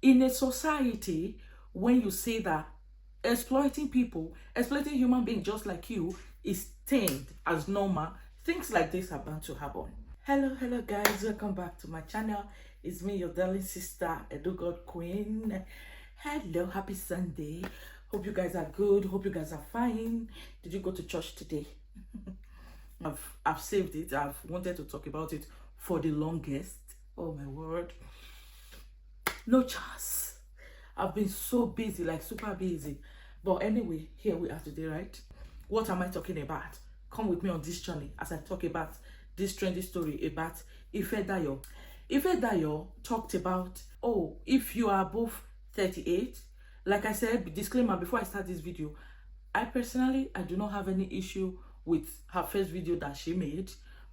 In a society, when you say that exploiting people, exploiting human beings just like you is tamed as normal, things like this are bound to happen. Hello guys, welcome back to my channel. It's me, your darling sister, Edu God Queen. Hello, happy Sunday. Hope you guys are good. Hope you guys are fine. Did you go to church today? I've saved it. I've wanted to talk about it for the longest. Oh my word. No chance. I've been so busy, like super busy. But anyway, here we are today, right? What am I talking about? Come with me on this journey as I talk about this trendy story about Efedayo. Efedayo talked about, oh, if you are above 38, like I said, disclaimer before I start this video, I do not have any issue with her first video that she made.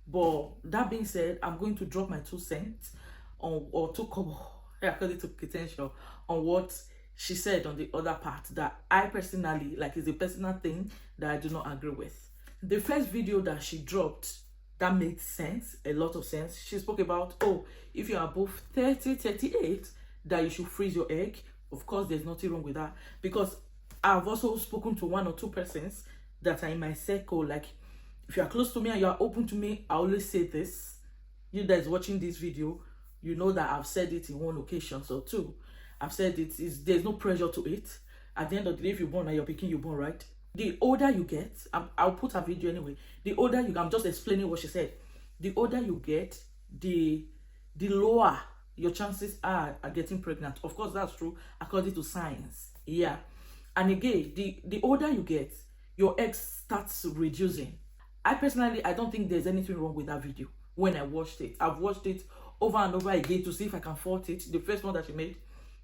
But that being said, I'm going to drop my 2 cents on, or 2 kobo, according to potential, on what she said on the other part that I personally, like, is a personal thing that I do not agree with. The first video that she dropped, that made sense, a lot of sense. She spoke about, oh, if you're above 30, 38, that you should freeze your egg. Of course, there's nothing wrong with that, because I've also spoken to 1 or 2 persons that are in my circle. Like, if you are close to me and you are open to me, I always say this. You guys watching this video, you know that I've said it in 1 occasion or 2. I've said it is, there's no pressure to it. At the end of the day, if you're born and you're picking, you're born, right? The older you get, I'll put a video anyway. The older you get, I'm just explaining what she said. The older you get, the lower your chances are getting pregnant. Of course, that's true according to science. Yeah. And again, the older you get, your eggs starts reducing. I personally, I don't think there's anything wrong with that video. When I watched it, I've watched it over and over again to see if I can fault it. The first one that she made,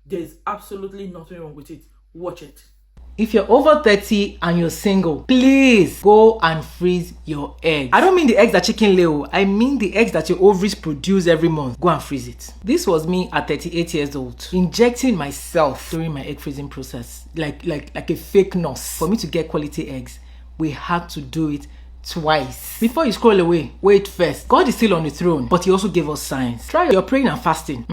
there's absolutely nothing wrong with it. Watch it. If you're over 30 and you're single, please go and freeze your eggs. I don't mean the eggs that chicken lay. I mean the eggs that your ovaries produce every month. Go and freeze it. This was me at 38 years old, injecting myself during my egg freezing process, like a fake nurse. For me to get quality eggs, we had to do it twice. Before you scroll away, wait first. God is still on the throne, but he also gave us signs. Try your praying and fasting.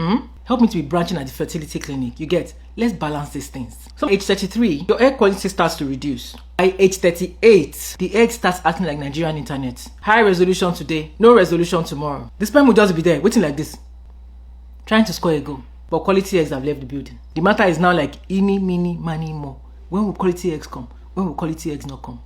Help me to be branching at the fertility clinic. You get, let's balance these things. So age 33, your egg quality starts to reduce. By age 38, the egg starts acting like Nigerian internet. High resolution today, no resolution tomorrow. The sperm will just be there, waiting like this, trying to score a goal. But quality eggs have left the building. The matter is now like eeny, meeny, miny, mo. When will quality eggs come? When will quality eggs not come?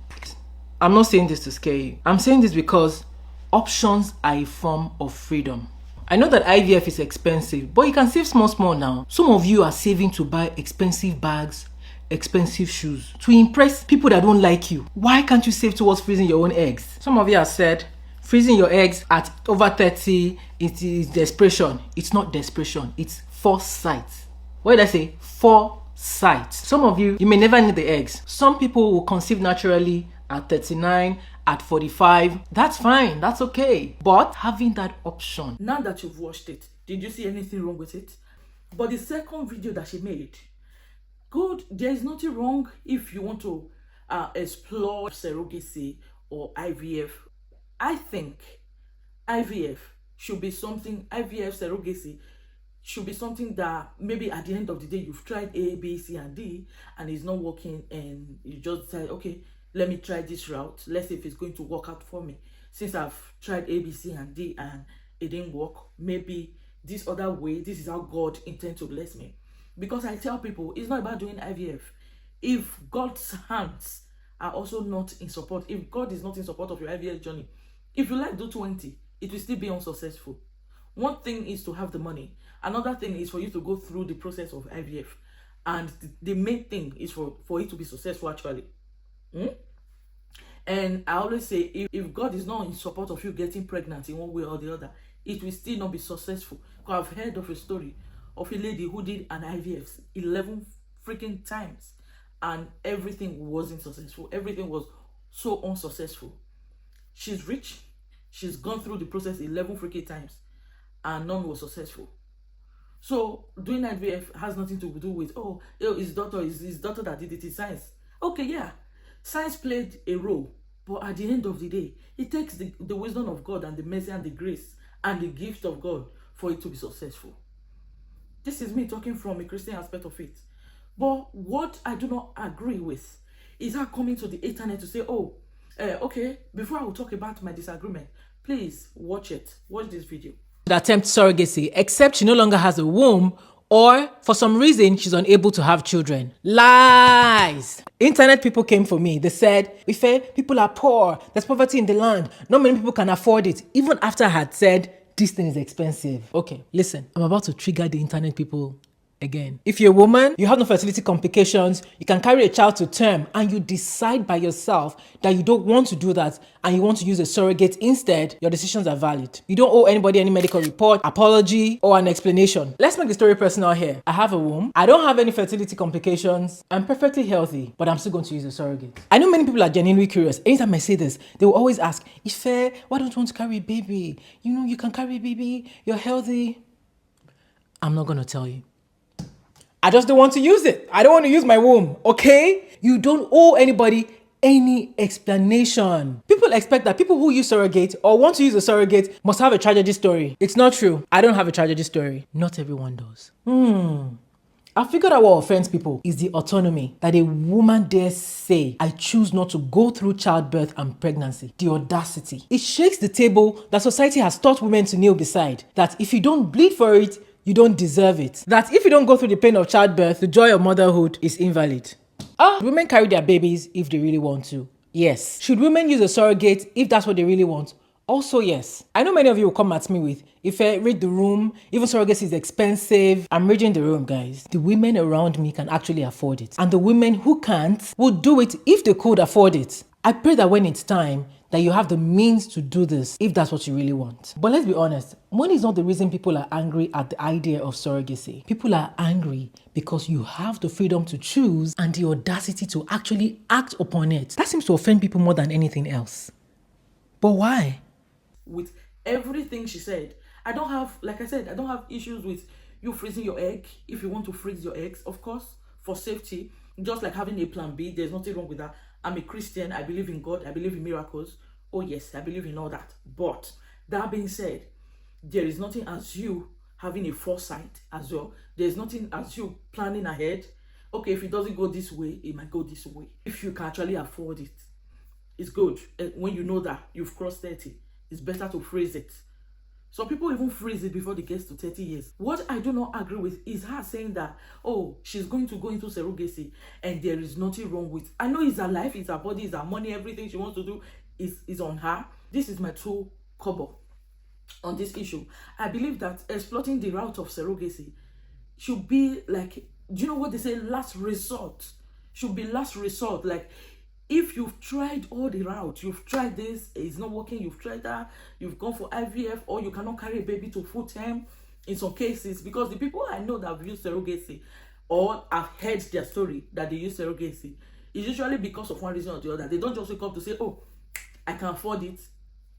I'm not saying this to scare you. I'm saying this because options are a form of freedom. I know that IVF is expensive, but you can save small now. Some of you are saving to buy expensive bags, expensive shoes, to impress people that don't like you. Why can't you save towards freezing your own eggs? Some of you have said freezing your eggs at over 30, it is desperation. It's not desperation, it's foresight. What did I say? Foresight. Some of you may never need the eggs. Some people will conceive naturally at 39, at 45, that's fine, that's okay. But having that option. Now that you've watched it, did you see anything wrong with it? But the second video that she made, good, there is nothing wrong if you want to explore surrogacy or IVF. I think IVF surrogacy should be something that maybe at the end of the day, you've tried A, B, C, and D, and it's not working, and you just decide, okay, let me try this route. Let's see if it's going to work out for me. Since I've tried A, B, C, and D and it didn't work, maybe this other way, this is how God intends to bless me. Because I tell people, it's not about doing IVF. If God's hands are also not in support, if God is not in support of your IVF journey, if you like do 20, it will still be unsuccessful. One thing is to have the money. Another thing is for you to go through the process of IVF. And the main thing is for it to be successful actually. And I always say, if God is not in support of you getting pregnant in one way or the other, it will still not be successful. Because I've heard of a story of a lady who did an IVF 11 freaking times and everything wasn't successful. Everything was so unsuccessful. She's rich. She's gone through the process 11 freaking times and none was successful. So doing IVF has nothing to do with, oh, his daughter that did it. It's science. Okay, yeah. Science played a role, but at the end of the day, it takes the wisdom of God and the mercy and the grace and the gift of God for it to be successful. This is me talking from a Christian aspect of it. But what I do not agree with is her coming to the internet to say, oh, okay, before I will talk about my disagreement, please watch it. Watch this video. Attempt surrogacy, except she no longer has a womb or for some reason she's unable to have children. Lies! Internet people came for me. They said, Ife, people are poor. There's poverty in the land. Not many people can afford it. Even after I had said, this thing is expensive. Okay, listen, I'm about to trigger the internet people again. If you're a woman, you have no fertility complications, you can carry a child to term, and you decide by yourself that you don't want to do that and you want to use a surrogate instead, your decisions are valid. You don't owe anybody any medical report, apology, or an explanation. Let's make the story personal here. I have a womb. I don't have any fertility complications. I'm perfectly healthy, but I'm still going to use a surrogate. I know many people are genuinely curious. Anytime I say this, they will always ask, Ife, why don't you want to carry a baby? You know, you can carry a baby. You're healthy. I'm not going to tell you. I just don't want to use it. I don't want to use my womb, okay? You don't owe anybody any explanation. People expect that people who use surrogate or want to use a surrogate must have a tragedy story. It's not true. I don't have a tragedy story. Not everyone does. I figured out what offends people is the autonomy that a woman dares say, I choose not to go through childbirth and pregnancy. The audacity. It shakes the table that society has taught women to kneel beside. That if you don't bleed for it, you don't deserve it. That if you don't go through the pain of childbirth, the joy of motherhood is invalid. Women carry their babies if they really want to. Yes. Should women use a surrogate if that's what they really want? Also, yes. I know many of you will come at me with, if I read the room, even surrogacy is expensive. I'm reading the room, guys. The women around me can actually afford it. And the women who can't would do it if they could afford it. I pray that when it's time, that you have the means to do this if that's what you really want. But let's be honest, money is not the reason people are angry at the idea of surrogacy. People are angry because you have the freedom to choose and the audacity to actually act upon it. That seems to offend people more than anything else. But why? With everything she said, I don't have issues with you freezing your egg if you want to freeze your eggs, of course, for safety, just like having a plan B. There's nothing wrong with that. I'm a Christian. I believe in God. I believe in miracles. Oh yes, I believe in all that. But that being said, there is nothing as you having a foresight as well. There's nothing as you planning ahead. Okay, if it doesn't go this way, it might go this way. If you can actually afford it, it's good. When you know that you've crossed 30, it's better to freeze it. Some people even freeze it before they get to 30 years. What I do not agree with is her saying that, oh, she's going to go into surrogacy and there is nothing wrong with. I know it's her life, it's her body, it's her money, everything she wants to do is on her. This is my true kobo on this issue. I believe that exploiting the route of surrogacy should be like, do you know what they say? Last resort. Should be last resort. Like, if you've tried all the routes, you've tried this, it's not working, you've tried that, you've gone for IVF, or you cannot carry a baby to full term in some cases, because the people I know that have used surrogacy or have heard their story that they use surrogacy is usually because of one reason or the other. They don't just wake up to say, oh, I can afford it,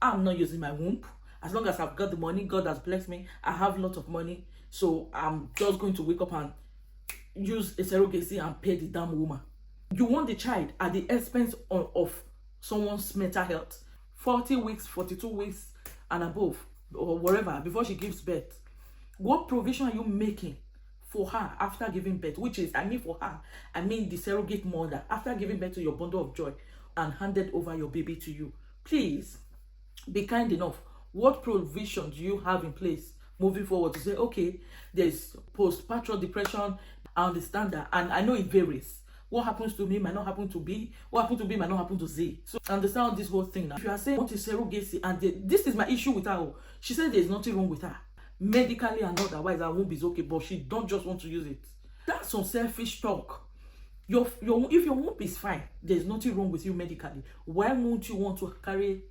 I'm not using my womb. As long as I've got the money, God has blessed me, I have a lot of money, so I'm just going to wake up and use a surrogacy and pay the damn woman. You want the child at the expense of someone's mental health. 40 weeks, 42 weeks and above, or whatever, before she gives birth. What provision are you making for her after giving birth? Which is, for her, the surrogate mother, after giving birth to your bundle of joy and handed over your baby to you. Please, be kind enough. What provision do you have in place moving forward to say, okay, there's postpartum depression, I understand that, and I know it varies. What happens to me might not happen to B. What happens to B might not happen to Z. So understand this whole thing now. If you are saying what is surrogacy, and this is my issue with her. She said there's nothing wrong with her. Medically and otherwise, her womb is okay, but she don't just want to use it. That's some selfish talk. If your womb is fine, there's nothing wrong with you medically. Why won't you want to carry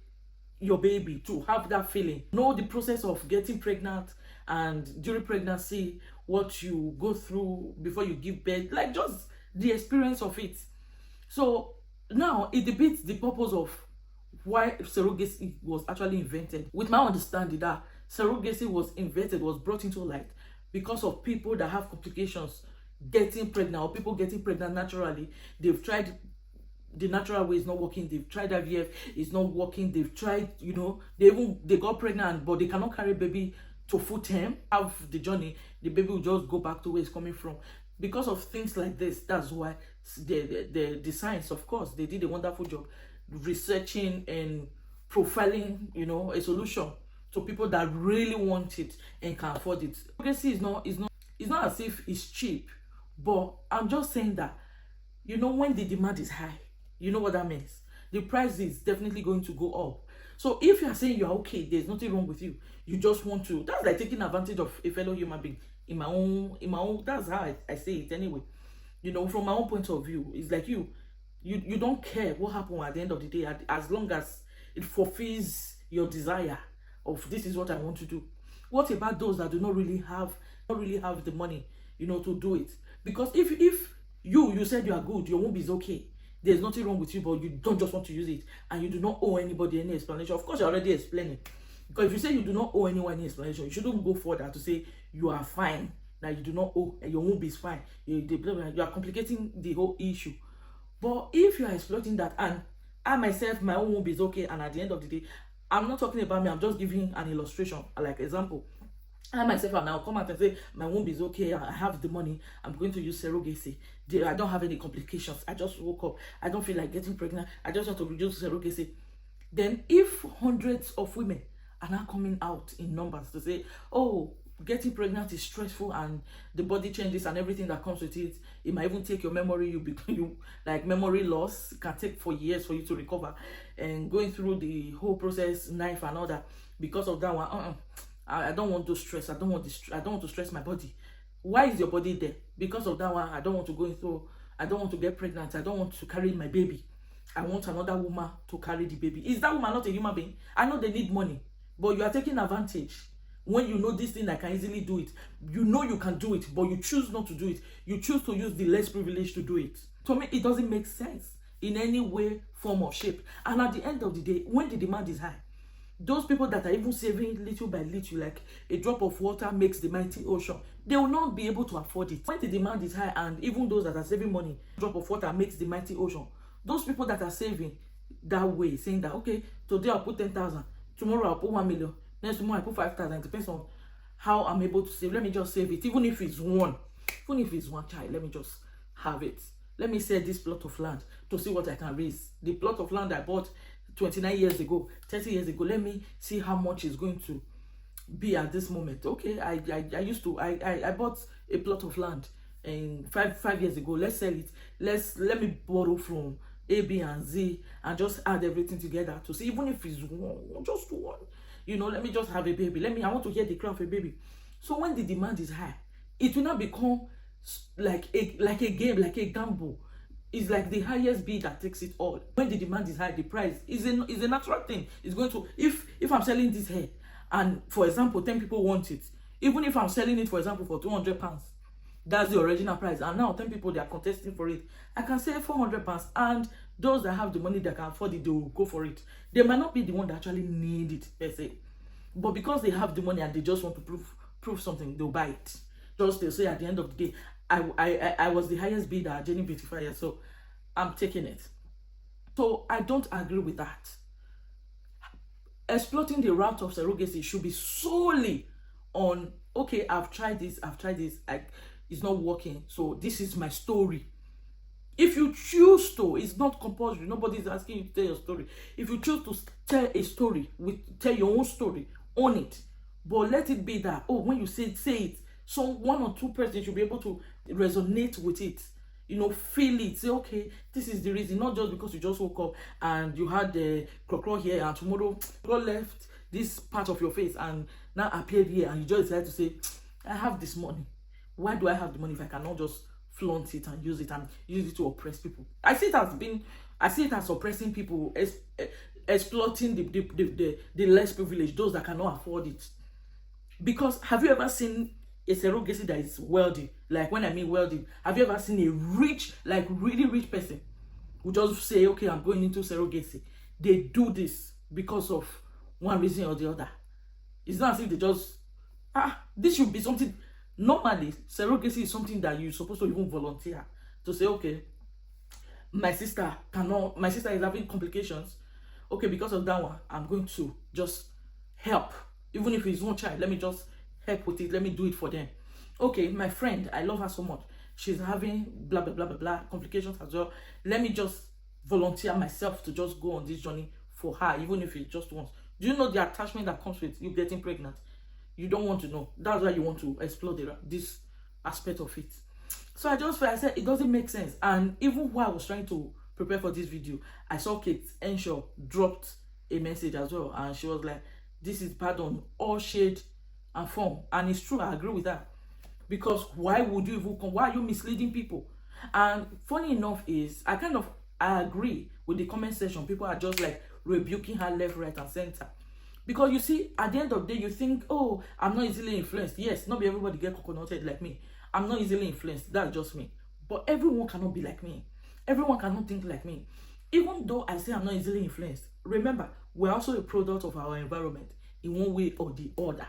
your baby, to have that feeling? Know the process of getting pregnant and during pregnancy, what you go through before you give birth, like just the experience of it. So now it defeats the purpose of why surrogacy was actually invented. With my understanding that surrogacy was brought into light because of people that have complications getting pregnant, or people getting pregnant naturally. They've tried the natural way, is not working. They've tried IVF, it's not working. They've tried, they got pregnant, but they cannot carry baby to full term, have the journey, the baby will just go back to where it's coming from. Because of things like this, that's why the science, of course, they did a wonderful job researching and profiling, a solution to people that really want it and can afford it. Obviously, it's not as if it's cheap, but I'm just saying that, when the demand is high, you know what that means. The price is definitely going to go up. So if you are saying you are okay, there's nothing wrong with you. You just want to. That's like taking advantage of a fellow human being. In my own. That's how I say it anyway. From my own point of view, it's like you don't care what happened at the end of the day, as long as it fulfills your desire of this is what I want to do. What about those that do not really have the money, to do it? Because if you said you are good, your womb is okay, there's nothing wrong with you, but you don't just want to use it, and you do not owe anybody any explanation. Of course, you're already explaining. Because if you say you do not owe anyone any explanation, you shouldn't go further to say you are fine, that you do not owe, your womb is fine. You are complicating the whole issue. But if you are exploiting that, and I myself, my own womb is okay, and at the end of the day, I'm not talking about me, I'm just giving an illustration, like example. I myself, and I'll come out and say my womb is okay, I have the money, I'm going to use surrogacy. I don't have any complications, I just woke up, I don't feel like getting pregnant, I just want to reduce surrogacy. Then if hundreds of women are now coming out in numbers to say, oh, getting pregnant is stressful and the body changes and everything that comes with it, it might even take your memory, you like memory loss, it can take for years for you to recover, and going through the whole process, knife and all that. Because of that one, I don't want to stress, I don't want to stress my body. Why is your body there? Because of that one, I don't want to go through, I don't want to get pregnant, I don't want to carry my baby, I want another woman to carry the baby. Is that woman not a human being? I know they need money, but you are taking advantage. When you know this thing, I can easily do it. You know you can do it, but you choose not to do it. You choose to use the less privileged to do it. To me, it doesn't make sense in any way, form, or shape. And at the end of the day, when the demand is high, those people that are even saving little by little, like a drop of water makes the mighty ocean, they will not be able to afford it. When the demand is high, and even those that are saving money, drop of water makes the mighty ocean, those people that are saving that way, saying that, okay, today I'll put 10,000, tomorrow I'll put 1 million, next tomorrow I put 5,000. It depends on how I'm able to save. Let me just save it, even if it's one child, let me just have it. Let me sell this plot of land to see what I can raise. The plot of land I bought 29 years ago, 30 years ago, let me see how much it's going to be at this moment. Okay, I bought a plot of land and five years ago. Let's sell it. Let me borrow from A, B, and Z and just add everything together to see, even if it's one, just one. Let me just have a baby. I want to hear the cry of a baby. So when the demand is high, it will not become like a game, like a gamble. It's like the highest bid that takes it all. When the demand is high, the price is a natural thing. It's going to, if I'm selling this hair, and for example, 10 people want it, even if I'm selling it, for example, for £200, that's the original price, and now 10 people, they are contesting for it, I can sell £400, and those that have the money that can afford it, they will go for it. They might not be the one that actually need it per se, but because they have the money and they just want to prove something, they'll buy it. Just they say at the end of the day, I was the highest bidder at Jenny Beautifier, so I'm taking it. So I don't agree with that. Exploiting the route of surrogacy should be solely on, okay, I've tried this, it's not working, so this is my story. If you choose to, it's not compulsory, nobody's asking you to tell your story. If you choose to tell a story, tell your own story, own it. But let it be that, when you say it, so one or two persons should be able to resonate with it, feel it, say, okay, this is the reason, not just because you just woke up and you had the crow here and tomorrow God left this part of your face and now appeared here and you just decided to say, I have this money. Why do I have the money if I cannot just flaunt it and use it to oppress people? I see it as oppressing people, exploiting the less privileged, those that cannot afford it. Because have you ever seen a surrogacy that is wealthy? Like, when I mean wealthy, have you ever seen a rich, like really rich person who just say, okay, I'm going into surrogacy? They do this because of one reason or the other. It's not as if they just, this should be something. Normally, surrogacy is something that you're supposed to even volunteer to say, okay, my sister is having complications. Okay, because of that one, I'm going to just help. Even if it's one child, let me just help with it. Let me do it for them. Okay, my friend, I love her so much. She's having blah blah blah blah blah complications as well. Let me just volunteer myself to just go on this journey for her, even if it's just once. Do you know the attachment that comes with you getting pregnant? You don't want to know. That's why you want to explore this aspect of it. So I said it doesn't make sense. And even while I was trying to prepare for this video, I saw Kate Henshaw dropped a message as well, and she was like, this is bad on all shade and form. And it's true, I agree with that. Because why would you even come? Why are you misleading people? And funny enough is, I agree with the comment section. People are just like rebuking her left, right, and center. Because you see, at the end of the day, you think, oh, I'm not easily influenced. Yes, not be everybody get coconutted like me. I'm not easily influenced. That's just me. But everyone cannot be like me. Everyone cannot think like me. Even though I say I'm not easily influenced, remember, we're also a product of our environment in one way or the other.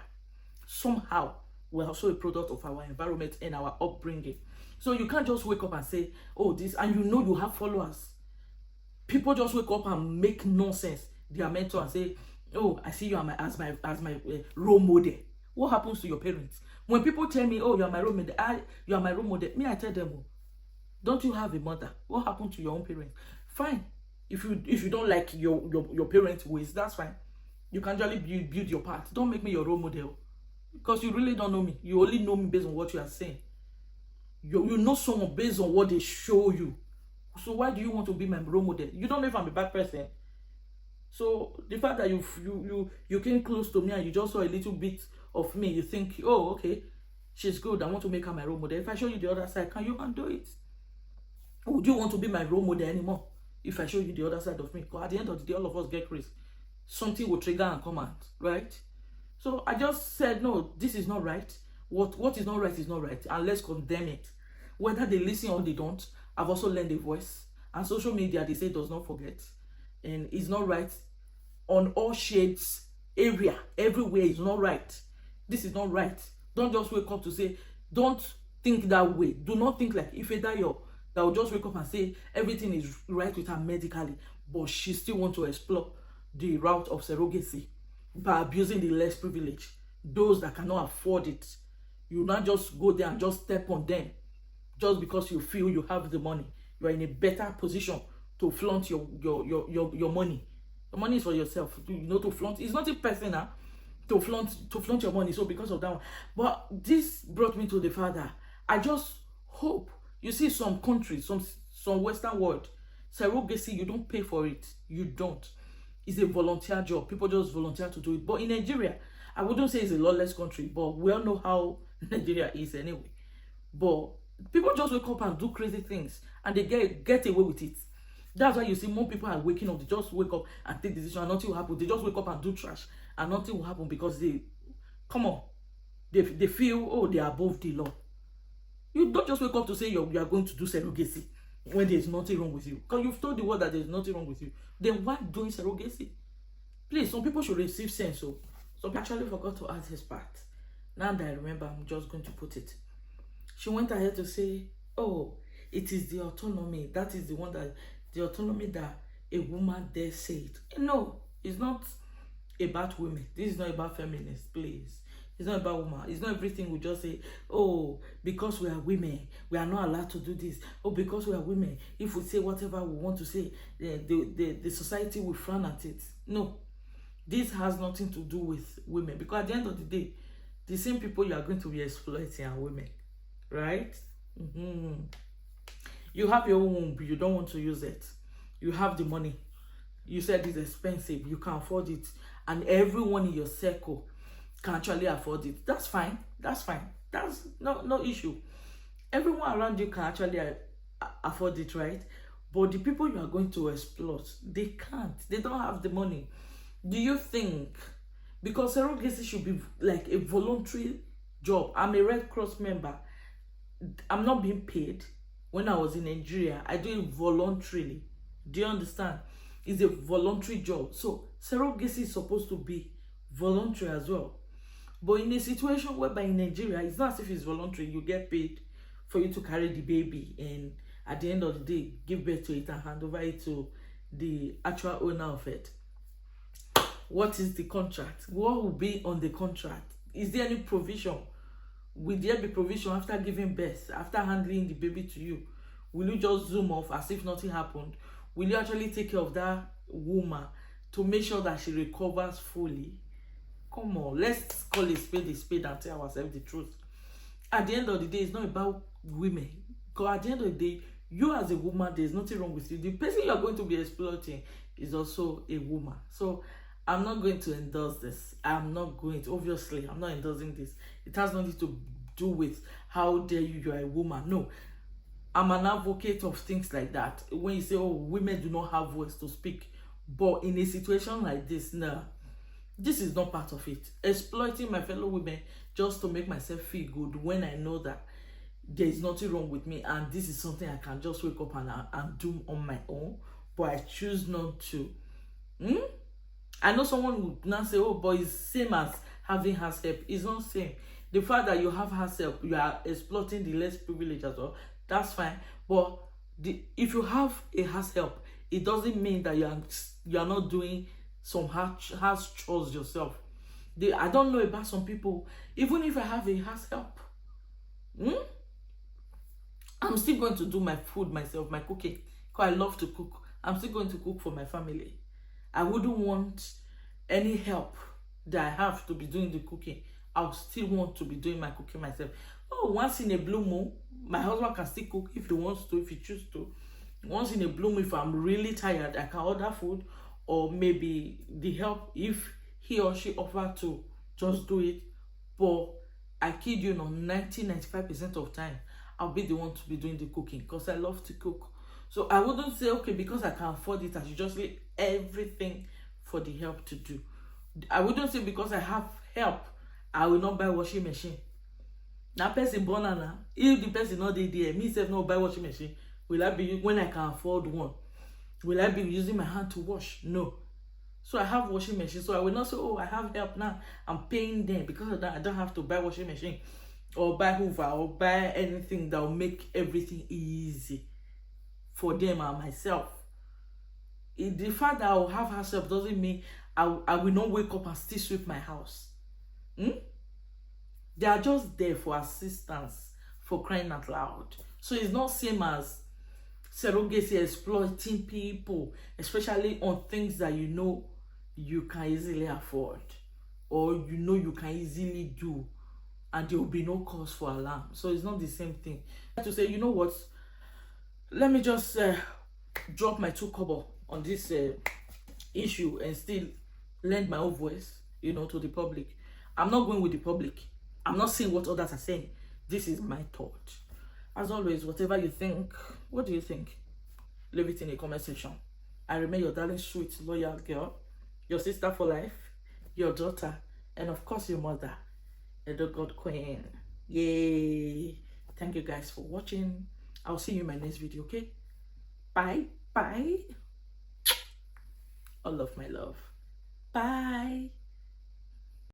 Somehow, we're also a product of our environment and our upbringing. So you can't just wake up and say, oh, this, and you know you have followers. People just wake up and make nonsense their mentor and say, oh, I see you as my role model. What happens to your parents? When people tell me, oh, you are my role model, you are my role model, me, I tell them, oh, don't you have a mother? What happened to your own parents? Fine. If you don't like your parents' ways, that's fine. You can just build your path. Don't make me your role model. Because you really don't know me. You only know me based on what you are saying. You know someone based on what they show you. So why do you want to be my role model? You don't know if I'm a bad person. So the fact that you came close to me and you just saw a little bit of me, you think, oh, okay, she's good, I want to make her my role model. If I show you the other side, can you undo it? Would you want to be my role model anymore if I show you the other side of me? Because at the end of the day, all of us get crazy. Something will trigger and come out, right? So I just said, no, this is not right. What is not right is not right, and let's condemn it. Whether they listen or they don't, I've also learned a voice. And social media, they say, does not forget. And it's not right on all shades, area, everywhere is not right. This is not right. Don't just wake up to say, don't think that way. Do not think like Efedayo, that will just wake up and say everything is right with her medically, but she still want to explore the route of surrogacy by abusing the less privileged, those that cannot afford it. You not just go there and just step on them just because you feel you have the money. You are in a better position to flaunt your money. The money is for yourself. You know, to flaunt. It's not a personal to flaunt your money. So because of that one. But this brought me to the fact that I just hope, you see, some countries, some Western world, surrogacy, you don't pay for it. You don't. It's a volunteer job. People just volunteer to do it. But in Nigeria, I wouldn't say it's a lawless country, but we all know how Nigeria is anyway. But people just wake up and do crazy things, and they get away with it. That's why you see more people are waking up. They just wake up and take decisions, and nothing will happen. They just wake up and do trash, and nothing will happen because they feel, oh, they are above the law. You don't just wake up to say you are going to do surrogacy when there's nothing wrong with you. Because you've told the world that there's nothing wrong with you. Then why doing surrogacy? Please, some people should receive sense. So some people actually forgot to add his part. Now that I remember, I'm just going to put it. She went ahead to say, oh, it is the autonomy. That is the autonomy that a woman dare say it. No, it's not about women. This is not about feminists, please. It's not about women. It's not everything we just say, oh, because we are women, we are not allowed to do this. Oh, because we are women, if we say whatever we want to say, the society will frown at it. No, this has nothing to do with women. Because at the end of the day, the same people you are going to be exploiting are women. Right? You have your own womb, you don't want to use it. You have the money. You said it's expensive, you can afford it. And everyone in your circle can actually afford it. That's fine. That's fine. That's no issue. Everyone around you can actually afford it, right? But the people you are going to exploit, they can't. They don't have the money. Do you think, because surrogacy should be like a voluntary job? I'm a Red Cross member. I'm not being paid. When I was in Nigeria, I do it voluntarily. Do you understand? It's a voluntary job. So surrogacy is supposed to be voluntary as well. But in a situation whereby in Nigeria, it's not as if it's voluntary. You get paid for you to carry the baby, and at the end of the day, give birth to it and hand over it to the actual owner of it. What is the contract? What will be on the contract? is there any provision? Will there be provision after giving birth, after handling the baby to you? Will you just zoom off as if nothing happened? Will you actually take care of that woman to make sure that she recovers fully? Come on, let's call a spade and tell ourselves the truth. At the end of the day, it's not about women. Because at the end of the day, you as a woman, there's nothing wrong with you. The person you're going to be exploiting is also a woman. So I'm not going to endorse this. I'm not endorsing this. It has nothing to do with how dare you're a woman. No, I'm an advocate of things like that. When you say, oh, women do not have voice to speak, but in a situation like this, no, this is not part of it. Exploiting my fellow women just to make myself feel good when I know that there is nothing wrong with me and this is something I can just wake up and do on my own, but I choose not to. I know someone would now say, oh, but it's same as having house help. It's not same. The fact that you have house help, you are exploiting the less privileged as well. That's fine. But if you have a house help, it doesn't mean that you are not doing some house chores yourself. I don't know about some people, even if I have a house help, I'm still going to do my food myself, my cooking, because I love to cook. I'm still going to cook for my family. I wouldn't want any help that I have to be doing the cooking. I'll still want to be doing my cooking myself. Oh, once in a blue moon, my husband can still cook if he wants to, if he chooses to. Once in a blue moon, if I'm really tired, I can order food, or maybe the help if he or she offer to just do it. But I kid you not, 90-95% of time, I'll be the one to be doing the cooking because I love to cook. So I wouldn't say, okay, because I can afford it, I should just leave everything for the help to do. I wouldn't say because I have help, I will not buy washing machine. Now person born now, if the person not there, me self not buy washing machine. Will I be, when I can afford one, will I be using my hand to wash? No. So I have washing machine. So I will not say, oh, I have help now, I'm paying them. Because of that, I don't have to buy washing machine or buy Hoover or buy anything that will make everything easy for them and myself. The fact that I will have herself doesn't mean I will not wake up and still sweep my house. They are just there for assistance, for crying out loud. So it's not same as surrogacy, exploiting people, especially on things that you know you can easily afford or you know you can easily do, and there will be no cause for alarm. So it's not the same thing. To say, you know what, let me just drop my 2 kobo on this issue and still lend my own voice, to the public. I'm not going with the public. I'm not saying what others are saying. This is my thought. As always, whatever you think, what do you think? Leave it in the comment section. I remain your darling, sweet, loyal girl, your sister for life, your daughter, and of course your mother, the God Queen. Yay! Thank you guys for watching. I'll see you in my next video, okay? Bye. Bye. All of my love. Bye.